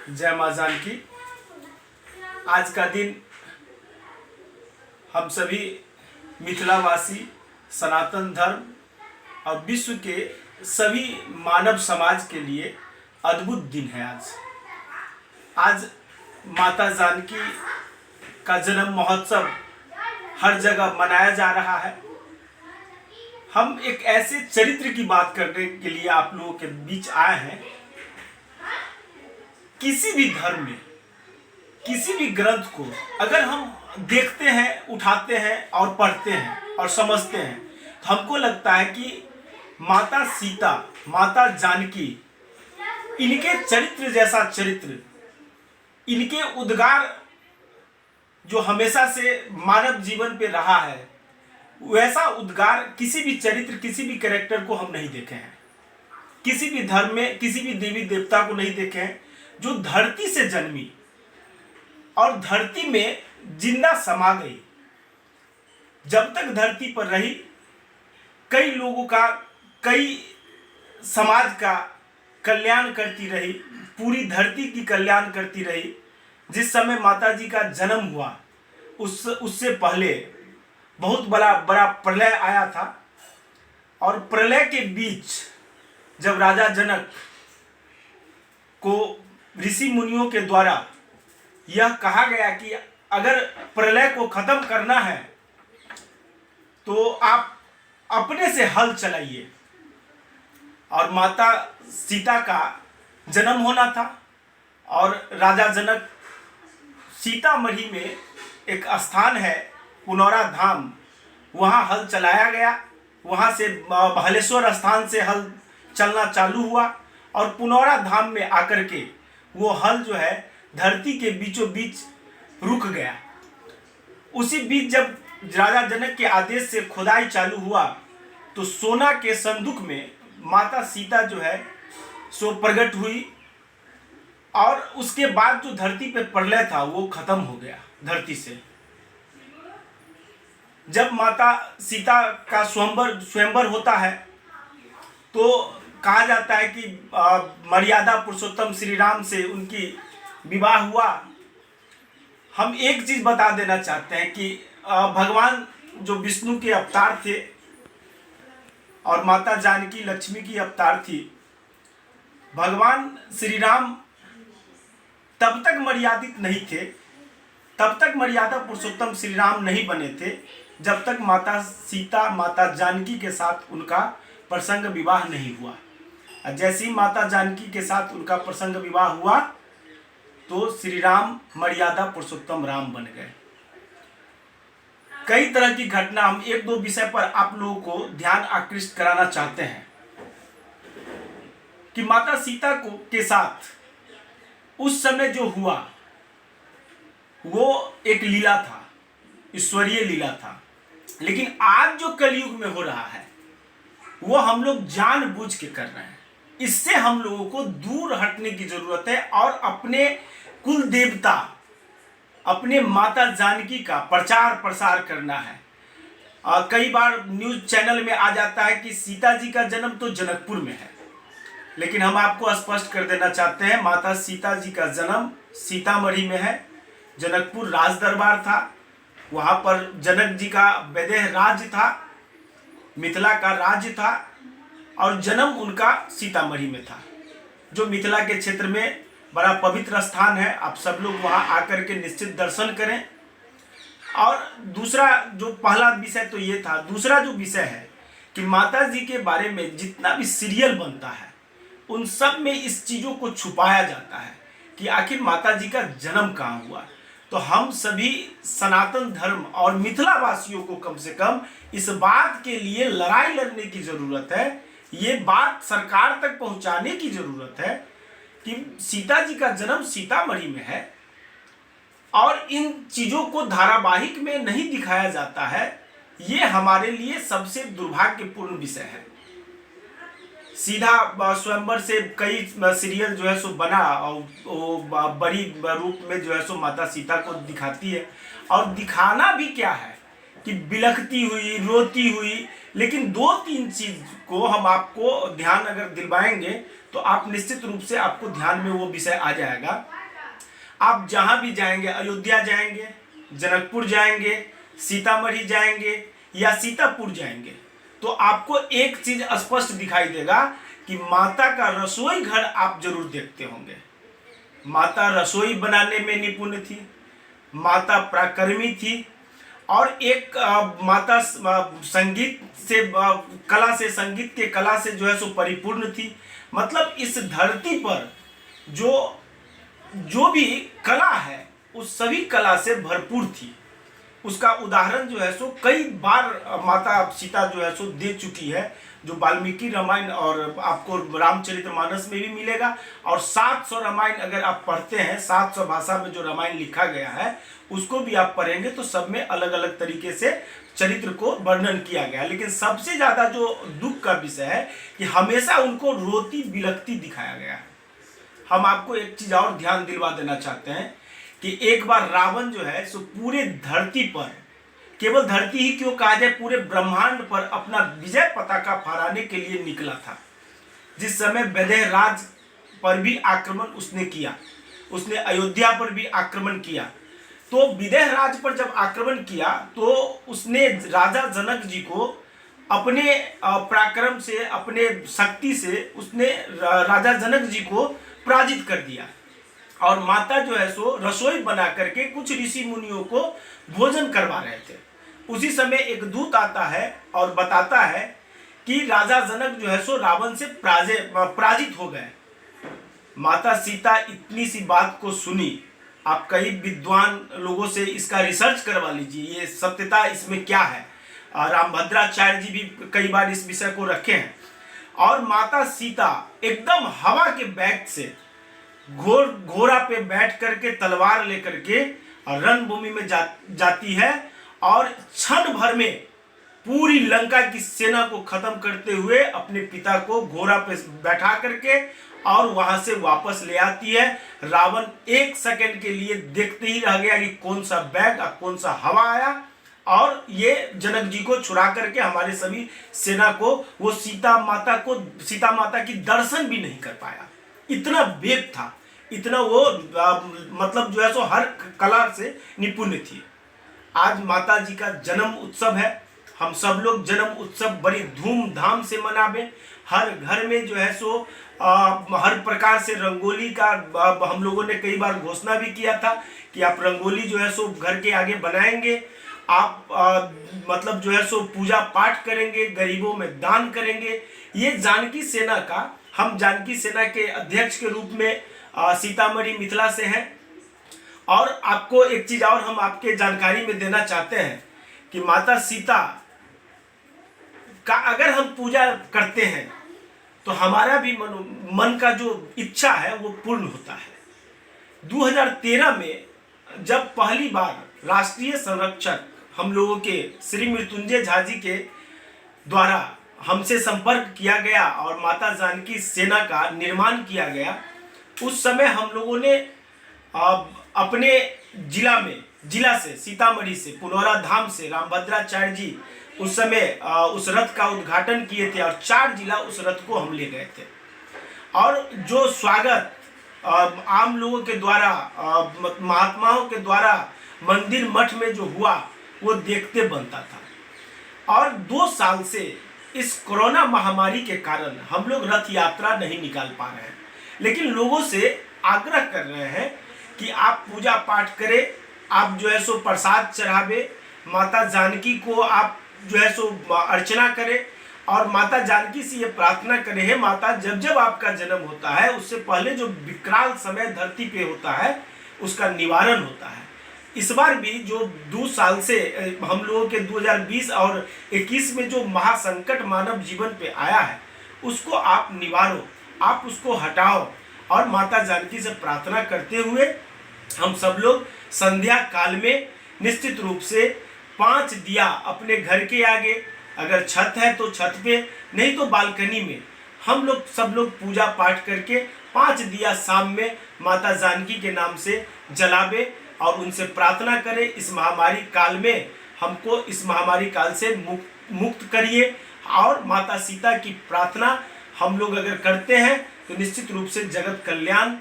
जय माँ जानकी। आज का दिन हम सभी मिथिलावासी, सनातन धर्म और विश्व के सभी मानव समाज के लिए अद्भुत दिन है। आज माता जानकी का जन्म महोत्सव हर जगह मनाया जा रहा है। हम एक ऐसे चरित्र की बात करने के लिए आप लोगों के बीच आए हैं। किसी भी धर्म में, किसी भी ग्रंथ को अगर हम देखते हैं, उठाते हैं और पढ़ते हैं और समझते हैं, तो हमको लगता है कि माता सीता, माता जानकी, इनके चरित्र जैसा चरित्र, इनके उद्गार जो हमेशा से मानव जीवन पे रहा है, वैसा उद्गार किसी भी चरित्र, किसी भी कैरेक्टर को हम नहीं देखे हैं। किसी भी धर्म में किसी भी देवी देवता को नहीं देखे हैं जो धरती से जन्मी और धरती में जिंदा समा गई। जब तक धरती पर रही, कई लोगों का, कई समाज का कल्याण करती रही, पूरी धरती की कल्याण करती रही। जिस समय माता जी का जन्म हुआ, उससे पहले बहुत बड़ा प्रलय आया था। और प्रलय के बीच जब राजा जनक को ऋषि मुनियों के द्वारा यह कहा गया कि अगर प्रलय को खत्म करना है तो आप अपने से हल चलाइए। और माता सीता का जन्म होना था और राजा जनक, सीतामढ़ी में एक स्थान है पुनौरा धाम, वहाँ हल चलाया गया। वहाँ से भालेश्वर स्थान से हल चलना चालू हुआ और पुनौरा धाम में आकर के वो हल जो है धरती के बीचों बीच रुक गया। उसी बीच जब राजा जनक के आदेश से खुदाई चालू हुआ तो सोना के संदूक में माता सीता जो है सो प्रकट हुई। और उसके बाद जो धरती पे प्रलय था वो खत्म हो गया धरती से। जब माता सीता का स्वयंवर होता है तो कहा जाता है कि मर्यादा पुरुषोत्तम श्री राम से उनकी विवाह हुआ। हम एक चीज बता देना चाहते हैं कि भगवान जो विष्णु के अवतार थे और माता जानकी लक्ष्मी की अवतार थी, भगवान श्री राम तब तक मर्यादित नहीं थे, तब तक मर्यादा पुरुषोत्तम श्री राम नहीं बने थे जब तक माता सीता, माता जानकी के साथ उनका प्रसंग विवाह नहीं हुआ। जैसे ही माता जानकी के साथ उनका प्रसंग विवाह हुआ तो श्री राम मर्यादा पुरुषोत्तम राम बन गए। कई तरह की घटना, हम एक दो विषय पर आप लोगों को ध्यान आकृष्ट कराना चाहते हैं कि माता सीता को के साथ उस समय जो हुआ वो एक लीला था, ईश्वरीय लीला था। लेकिन आज जो कलयुग में हो रहा है वो हम लोग जानबूझ के कर रहे हैं। इससे हम लोगों को दूर हटने की जरूरत है और अपने कुल देवता, अपने माता जानकी का प्रचार प्रसार करना है। कई बार न्यूज चैनल में आ जाता है कि सीता जी का जन्म तो जनकपुर में है, लेकिन हम आपको स्पष्ट कर देना चाहते हैं माता सीता जी का जन्म सीतामढ़ी में है। जनकपुर राज दरबार था, वहाँ पर जनक जी का वैदेह राज्य था, मिथिला का राज्य था और जन्म उनका सीतामढ़ी में था, जो मिथिला के क्षेत्र में बड़ा पवित्र स्थान है। आप सब लोग वहाँ आकर के निश्चित दर्शन करें। और दूसरा जो पहला विषय तो ये था, दूसरा जो विषय है कि माता जी के बारे में जितना भी सीरियल बनता है उन सब में इस चीज़ों को छुपाया जाता है कि आखिर माता जी का जन्म कहाँ हुआ। तो हम सभी सनातन धर्म और मिथिला वासियों को कम से कम इस बात के लिए लड़ाई लड़ने की जरूरत है, ये बात सरकार तक पहुंचाने की जरूरत है कि सीता जी का जन्म सीतामढ़ी में है और इन चीजों को धारावाहिक में नहीं दिखाया जाता है। ये हमारे लिए सबसे दुर्भाग्यपूर्ण विषय है। सीधा स्वयंवर से कई सीरियल जो है सो बना और वो बड़ी रूप में जो है सो माता सीता को दिखाती है। और दिखाना भी क्या है कि बिलखती हुई, रोती हुई, लेकिन दो तीन चीज को हम आपको ध्यान अगर दिलवाएंगे तो आप निश्चित रूप से आपको ध्यान में वो विषय आ जाएगा। आप जहां भी जाएंगे, अयोध्या जाएंगे, जनकपुर जाएंगे, सीतामढ़ी जाएंगे या सीतापुर जाएंगे, तो आपको एक चीज स्पष्ट दिखाई देगा कि माता का रसोई घर आप जरूर देखते होंगे। माता रसोई बनाने में निपुण थी, माता पराक्रमी थी, और एक माता संगीत से कला से, संगीत के कला से जो है सो परिपूर्ण थी। मतलब इस धरती पर जो भी कला है उस सभी कला से भरपूर थी। उसका उदाहरण जो है सो कई बार माता सीता जो है सो दे चुकी है, जो वाल्मीकि रामायण और आपको रामचरितमानस में भी मिलेगा। और 700 रामायण अगर आप पढ़ते हैं, 700 भाषा में जो रामायण लिखा गया है उसको भी आप पढ़ेंगे तो सब में अलग अलग तरीके से चरित्र को वर्णन किया गया। लेकिन सबसे ज्यादा जो दुख का विषय है कि हमेशा उनको रोती बिलखती दिखाया गया है। हम आपको एक चीज और ध्यान दिलवा देना चाहते हैं कि एक बार रावण जो है सो पूरे धरती पर, केवल धरती ही क्यों कहा जाए, पूरे ब्रह्मांड पर अपना विजय पताका फहराने के लिए निकला था। जिस समय वैदेह राज पर भी आक्रमण उसने किया, उसने अयोध्या पर भी आक्रमण किया। तो विदेह राज पर जब आक्रमण किया तो उसने राजा जनक जी को अपने पराक्रम से, अपने शक्ति से उसने राजा जनक जी को पराजित कर दिया। और माता जो है सो रसोई बना करके कुछ ऋषि मुनियों को भोजन करवा रहे थे। उसी समय एक दूत आता है और बताता है कि राजा जनक जो है सो रावण से पराजित हो गए। माता सीता इतनी सी बात को सुनी। आप कई विद्वान लोगों से इसका रिसर्च करवा लीजिए, ये सत्यता इसमें क्या है। रामभद्राचार्य जी भी कई बार इस विषय को रखे हैं। और माता सीता एकदम हवा के वेग से घोड़ा पे बैठ करके, तलवार लेकर के रणभूमि में जाती है और क्षण भर में पूरी लंका की सेना को खत्म करते हुए अपने पिता को घोड़ा पे बैठा करके और वहां से वापस ले आती है। रावण एक सेकंड के लिए देखते ही रह गया कि कौन सा बैग और कौन सा हवा आया, और ये जनक जी को छुड़ा करके हमारे सभी सेना को, वो सीता माता की दर्शन भी नहीं कर पाया। इतना वेग था, इतना वो मतलब जो है सो हर कला से निपुण थी। आज माता जी का जन्म उत्सव है। हम सब लोग जन्म उत्सव बड़ी धूमधाम से मनावे। हर घर में जो है सो हर प्रकार से रंगोली का हम लोगों ने कई बार घोषणा भी किया था कि आप रंगोली जो है सो घर के आगे बनाएंगे। आप मतलब जो है सो पूजा पाठ करेंगे, गरीबों में दान करेंगे। ये जानकी सेना का, हम जानकी सेना के अध्यक्ष के रूप में सीतामढ़ी मिथिला से हैं। और आपको एक चीज और हम आपके जानकारी में देना चाहते हैं कि माता सीता का अगर हम पूजा करते हैं तो हमारा भी मन का जो इच्छा है वो पूर्ण होता है। 2013 में जब पहली बार राष्ट्रीय संरक्षक हम लोगों के श्री मृत्युंजय झा जी के द्वारा हमसे संपर्क किया गया और माता जानकी सेना का निर्माण किया गया, उस समय हम लोगों ने अपने जिला से, सीतामढ़ी से, पुनौरा धाम से रामभद्राचार्य जी उस समय उस रथ का उद्घाटन किए थे और 4 जिला उस रथ को हम ले गए थे। और जो स्वागत आम लोगों के द्वारा, महात्माओं के द्वारा मंदिर मठ में जो हुआ वो देखते बनता था। और 2 साल से इस कोरोना महामारी के कारण हम लोग रथ यात्रा नहीं निकाल पा रहे हैं, लेकिन लोगों से आग्रह कर रहे हैं कि आप पूजा पाठ करें, आप जो है सो प्रसाद चढ़ावे, माता जानकी को आप जो है सो अर्चना करें और माता जानकी से ये प्रार्थना करें, है माता, जब जब आपका जन्म होता है उससे पहले जो विकराल समय धरती पे होता है उसका निवारण होता है। इस बार भी जो 2 साल से हम लोगों के 2020 और 21 में जो महासंकट मानव जीवन पे आया है उसको आप निवारो, आप उसको हटाओ। और माता जानकी से प्रार्थना करते हुए हम सब लोग संध्या काल में निश्चित रूप से 5 दिया अपने घर के आगे, अगर छत है तो छत पे, नहीं तो बालकनी में हम लोग सब लोग पूजा पाठ करके 5 दिया शाम में माता जानकी के नाम से जलावे और उनसे प्रार्थना करें इस महामारी काल में हमको इस महामारी काल से मुक्त करिए। और माता सीता की प्रार्थना हम लोग अगर करते हैं तो निश्चित रूप से जगत कल्याण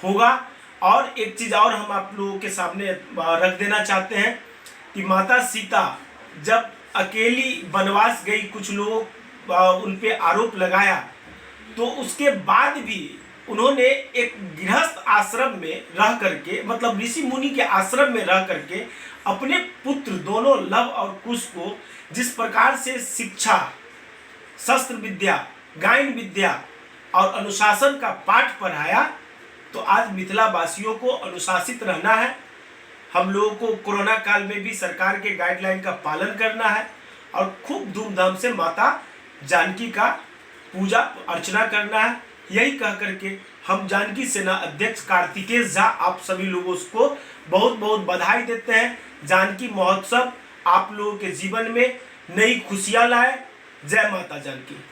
होगा। और एक चीज़ और हम आप लोगों के सामने रख देना चाहते हैं कि माता सीता जब अकेली वनवास गई, कुछ लोग उन पे आरोप लगाया, तो उसके बाद भी उन्होंने एक गृहस्थ आश्रम में रह करके, मतलब ऋषि मुनि के आश्रम में रह करके अपने पुत्र दोनों लव और कुश को जिस प्रकार से शिक्षा, शस्त्र विद्या, गायन विद्या और अनुशासन का पाठ पढ़ाया, तो आज मिथिला वासियों को अनुशासित रहना है। हम लोगों को कोरोना काल में भी सरकार के गाइडलाइन का पालन करना है और खूब धूमधाम से माता जानकी का पूजा अर्चना करना है। यही कह करके हम जानकी सेना अध्यक्ष कार्तिकेय झा आप सभी लोगों को बहुत बहुत बधाई देते हैं। जानकी महोत्सव आप लोगों के जीवन में नई खुशियां लाए। जय माता जानकी।